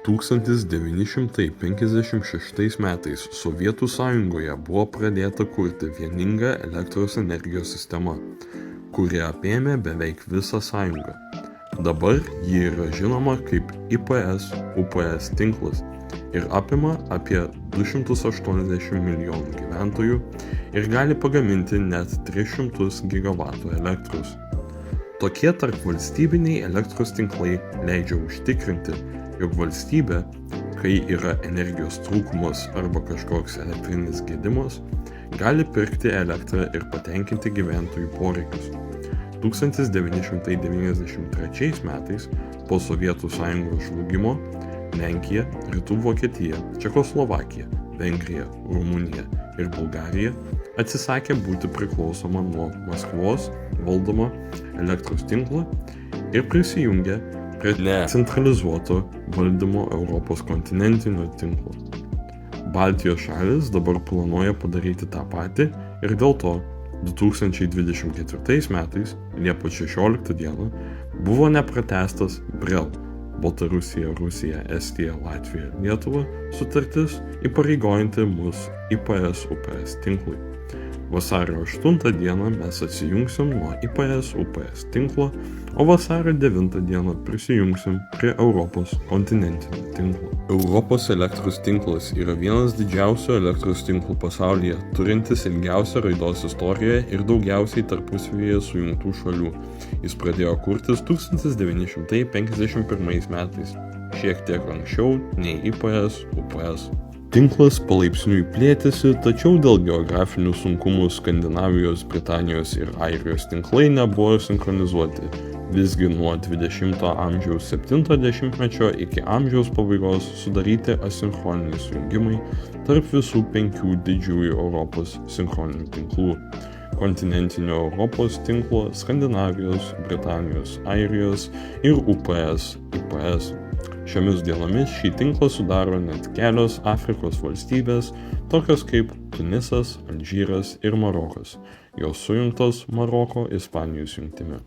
1956 metais Sovietų Sąjungoje buvo pradėta kurti vieninga elektros energijos sistema, kuri apėmė beveik visą sąjungą. Dabar ji yra žinoma kaip IPS-UPS tinklas ir apima apie 280 milijonų gyventojų ir gali pagaminti net 300 gigavatų elektros. Tokie tarpvalstybiniai elektros tinklai leidžia užtikrinti, jog valstybė, kai yra energijos trūkumas arba kažkoks elektrinis gedimas, gali pirkti elektrą ir patenkinti gyventojų poreikius. 1993 metais po Sovietų Sąjungos žlugimo Lenkija, Rytų Vokietija, Čekoslovakija, Vengrija, Rumunija ir Bulgarija atsisakė būti priklausoma nuo Maskvos valdomo elektros tinklo ir prisijungė prie centralizuoto valdymo Europos kontinentinio tinklo. Baltijos šalys dabar planuoja padaryti tą patį ir dėl to 2024 metais, Liepos 16 dieną, buvo nepratęstas BRELL Baltarusija, Rusija, Estija, Latvija, Lietuva sutartis įpareigojanti mus IPS-UPS tinklui. Vasario 8 dieną mes atsijungsim nuo IPS-UPS tinklo, o vasario 9 dieną prisijungsim prie Europos kontinentinio tinklo. Europos elektros tinklas yra vienas didžiausių elektros tinklų pasaulyje, turintis ilgiausią raidos istoriją ir daugiausiai tarpusavyje sujungtų šalių. Jis pradėjo kurtis 1951 metais, šiek tiek anksčiau nei IPS-UPS. Tinklas palaipsniui plėtėsi, tačiau dėl geografinių sunkumų Skandinavijos, Britanijos ir Airijos tinklai nebuvo sinchronizuoti. Visgi nuo 20 amžiaus 70-mečio iki amžiaus pabaigos sudaryti asinchroniniai sujungimai tarp visų 5 didžiųjų Europos sinchroninių tinklų – kontinentinio Europos tinklo, Skandinavijos, Britanijos, Airijos ir UPS-IPS. Šiomis dienomis šį tinklą sudaro net kelios Afrikos valstybės, tokios kaip Tunisas, Alžyras ir Marokas. Jos sujungtos Maroko-Ispanijos jungtimi.